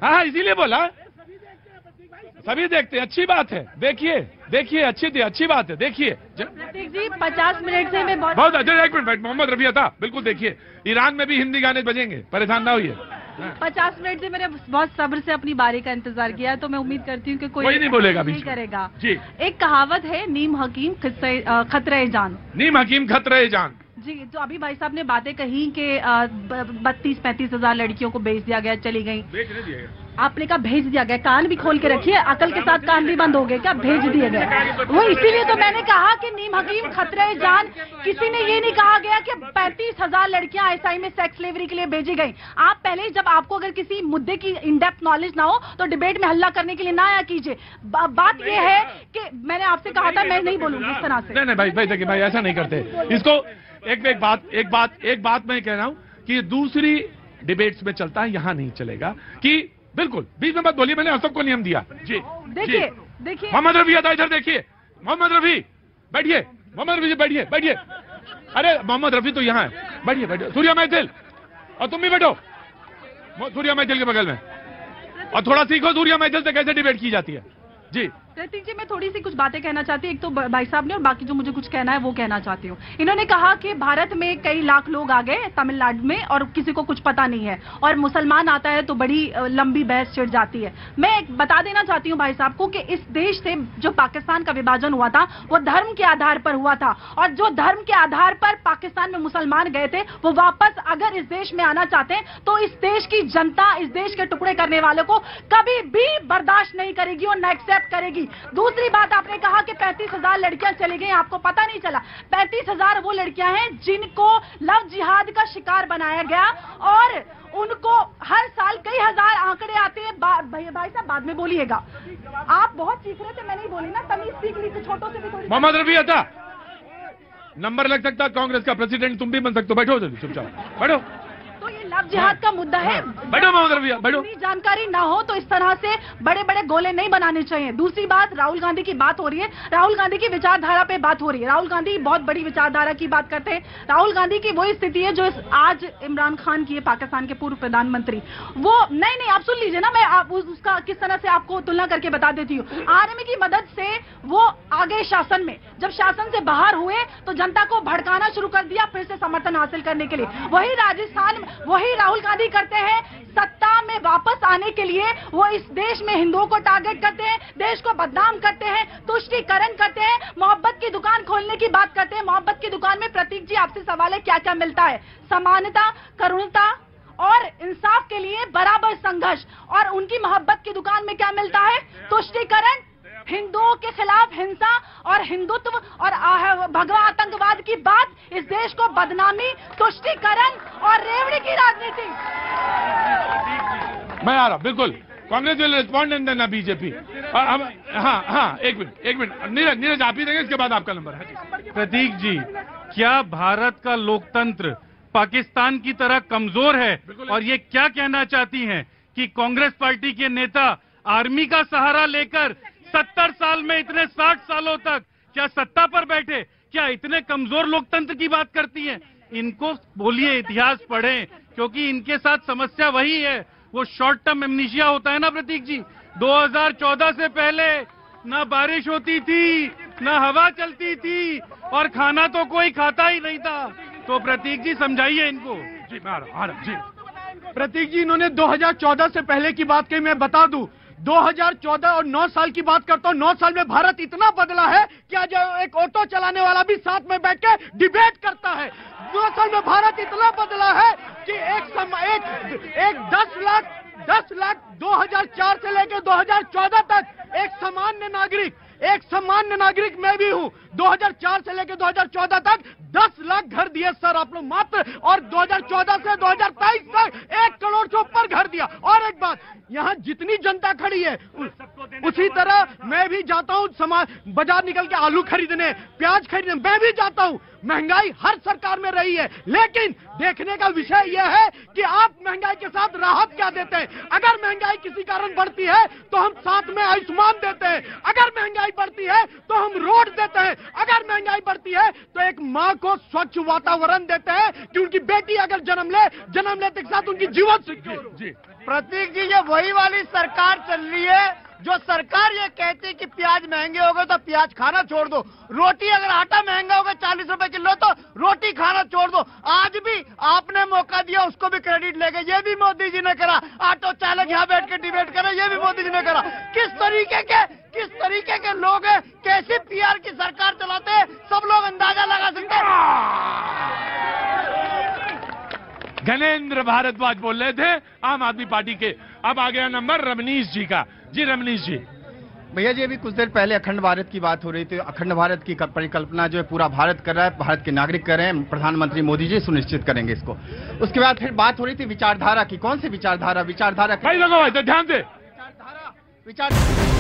हाँ, इसीलिए बोला, सभी देखते हैं, अच्छी बात है। देखिए देखिए, अच्छी बात है। देखिए प्रतीक जी, 50 मिनट से मैं बहुत एक मिनट, मोहम्मद रफी था, बिल्कुल। देखिए ईरान में भी हिंदी गाने बजेंगे, परेशान ना होइए। 50 मिनट से मैंने बहुत सब्र से अपनी बारी का इंतजार किया, तो मैं उम्मीद करती हूँ कि कोई नहीं बोलेगा, नहीं करेगा जी। एक कहावत है, नीम हकीम खतरे जान। नीम हकीम खतरे जान जी। तो अभी भाई साहब ने बातें कही कि 32-35 हजार लड़कियों को भेज दिया गया, चली गई। आपने कहा भेज दिया गया, कान भी खोल के रखिए, अकल के साथ कान भी बंद हो गए क्या? भेज दिए गए, वो इसीलिए तो मैंने कहा कि नीम हकीम खतरे जान। किसी ने ये नहीं कहा गया कि 35,000 लड़कियां आईएसआई में सेक्स स्लेवरी के लिए भेजी गई। आप पहले, जब आपको अगर किसी मुद्दे की इन डेप्थ नॉलेज ना हो तो डिबेट में हल्ला करने के लिए ना आया कीजिए। बात यह है कि मैंने आपसे कहा था मैं नहीं बोलूंगी इस तरह से। नहीं भाई देखिए भाई, ऐसा नहीं करते इसको। एक बात मैं कह रहा हूं कि दूसरी डिबेट्स में चलता है, यहां नहीं चलेगा। कि बिल्कुल बीच में मत बोलिए, मैंने सबको नियम दिया। जी देखिए मोहम्मद रफी आता, इधर देखिए। मोहम्मद रफी बैठिए, मोहम्मद रफी जी बैठिए। अरे मोहम्मद रफी तो यहाँ है, बैठिए। सूर्या मैथिल, और तुम भी बैठो सूर्या मैथिल के बगल में, और थोड़ा सीखो सूर्या मैथिल से कैसे डिबेट की जाती है। जी प्रतीक जी, मैं थोड़ी सी कुछ बातें कहना चाहती हूँ। एक तो भाई साहब ने, और बाकी जो मुझे कुछ कहना है वो कहना चाहती हूँ। इन्होंने कहा कि भारत में कई लाख लोग आ गए तमिलनाडु में और किसी को कुछ पता नहीं है, और मुसलमान आता है तो बड़ी लंबी बहस छिड़ जाती है। मैं बता देना चाहती हूँ भाई साहब को कि इस देश से जो पाकिस्तान का विभाजन हुआ था वो धर्म के आधार पर हुआ था, और जो धर्म के आधार पर पाकिस्तान में मुसलमान गए थे वो वापस अगर इस देश में आना चाहते हैं तो इस देश की जनता, इस देश के टुकड़े करने वालों को कभी भी बर्दाश्त नहीं करेगी और न एक्सेप्ट करेगी। दूसरी बात, आपने कहा कि 35,000 लड़कियां चली गई, आपको पता नहीं चला। 35,000 वो लड़कियां हैं जिनको लव जिहाद का शिकार बनाया गया, और उनको हर साल कई हजार आंकड़े आते हैं। भाई साहब बाद में बोलिएगा, आप बहुत सीख रहे थे, मैं नहीं बोली ना, तमीज सीख ली तो छोटों से भी थोड़ी। मोहम्मद रफी आता, नंबर लग सकता कांग्रेस का प्रेसिडेंट, तुम भी बन सकते हो। बैठो जल्दी, चुपचाप बैठो। तो ये लव जिहाद का मुद्दा है, बैठो मोहम्मद रफी, बैठो। जानकारी ना हो तो इस तरह से बड़े बड़े गोले नहीं बनाने चाहिए। दूसरी बात, राहुल गांधी की बात हो रही है, राहुल गांधी की विचारधारा पे बात हो रही है। राहुल गांधी बहुत बड़ी विचारधारा की बात करते हैं। राहुल गांधी की वही स्थिति है जो आज इमरान खान की है, पाकिस्तान के पूर्व प्रधानमंत्री। वो नहीं, आप सुन लीजिए ना, मैं उसका किस तरह से आपको तुलना करके बता देती हूँ। आर्मी की मदद से वो आगे शासन में, जब शासन से बाहर हुए तो जनता को भड़काना शुरू कर दिया फिर से समर्थन हासिल करने के लिए। वही राजस्थान, वही राहुल गांधी करते हैं। सत्ता में वापस आने के लिए वो इस देश में हिंदुओं को टारगेट करते हैं, देश को बदनाम करते हैं, तुष्टीकरण करते हैं, मोहब्बत की दुकान खोलने की बात करते हैं। मोहब्बत की दुकान में प्रतीक जी आपसे सवाल है, क्या क्या मिलता है? समानता, करुणता और इंसाफ के लिए बराबर संघर्ष। और उनकी मोहब्बत की दुकान में क्या मिलता है? तुष्टीकरण, हिंदुओं के खिलाफ हिंसा और हिंदुत्व और भगवा आतंकवाद की बात, इस देश को बदनामी, तुष्टीकरण और रेवड़ी की राजनीति। मैं आ रहा, बिल्कुल। Congress will respond and then BJP. हाँ, एक मिनट नीरज आप ही देंगे, इसके बाद आपका नंबर है। प्रतीक जी, क्या भारत का लोकतंत्र पाकिस्तान की तरह कमजोर है? और ये क्या कहना चाहती हैं कि कांग्रेस पार्टी के नेता आर्मी का सहारा लेकर 70 साल में इतने 60 सालों तक क्या सत्ता पर बैठे? क्या इतने कमजोर लोकतंत्र की बात करती हैं? इनको बोलिए इतिहास पढ़ें, क्योंकि इनके साथ समस्या वही है, वो शॉर्ट टर्म एमनीशिया होता है ना प्रतीक जी। 2014 से पहले ना बारिश होती थी, ना हवा चलती थी, और खाना तो कोई खाता ही नहीं था। तो प्रतीक जी समझाइए इनको। जी मैं आ रहा जी। प्रतीक जी, इन्होंने 2014 से पहले की बात कही, मैं बता दूं 2014 और 9 साल की बात करता हूं। 9 साल में भारत इतना बदला है कि आज एक ऑटो चलाने वाला भी साथ में बैठ के डिबेट करता है। 9 साल में भारत इतना बदला है कि एक 10 लाख 2004 से लेकर 2014 तक एक सामान्य नागरिक मैं भी हूं। 2004 से लेकर 2014 तक 10 लाख घर दिए सर आप लोग मात्र, और 2014 से 2023 तक 1 करोड़ से ऊपर घर दिया। और एक बात, यहाँ जितनी जनता खड़ी है उसी तरह मैं भी जाता हूँ बाजार निकल के आलू खरीदने, प्याज खरीदने, मैं भी जाता हूँ। महंगाई हर सरकार में रही है, लेकिन देखने का विषय यह है कि आप महंगाई के साथ राहत क्या देते हैं। अगर महंगाई किसी कारण बढ़ती है तो हम साथ में आयुष्मान देते हैं, अगर महंगाई बढ़ती है तो हम रोड देते हैं, अगर महंगाई बढ़ती है तो एक माँ को स्वच्छ वातावरण देते हैं कि उनकी बेटी अगर जन्म लेते के साथ उनकी जीवन जी प्रतीक जी, ये वही वाली सरकार चल रही है जो सरकार ये कहती है कि प्याज महंगे हो गए तो प्याज खाना छोड़ दो, रोटी अगर आटा महंगा होगा 40 रुपए किलो तो रोटी खाना छोड़ दो। आज भी आपने मौका दिया, उसको भी क्रेडिट ले गए, ये भी मोदी जी ने करा। ऑटो चालक यहाँ बैठ के डिबेट करे, ये भी मोदी जी ने करा। किस तरीके के लोग हैं, कैसी पीआर की सरकार चलाते हैं, सब लोग अंदाजा लगा सकते हैं। गणेंद्र भारद्वाज बोल रहे थे आम आदमी पार्टी के। अब आ गया नंबर रमनीश जी का। जी रमनीश जी। भैया जी, अभी कुछ देर पहले अखंड भारत की बात हो रही थी। अखंड भारत की परिकल्पना जो है पूरा भारत कर रहा है, भारत के नागरिक कर रहे हैं, प्रधानमंत्री मोदी जी सुनिश्चित करेंगे इसको। उसके बाद फिर बात हो रही थी विचारधारा की। कौन सी विचारधारा? भाई लोगों, ध्यान दे। विचार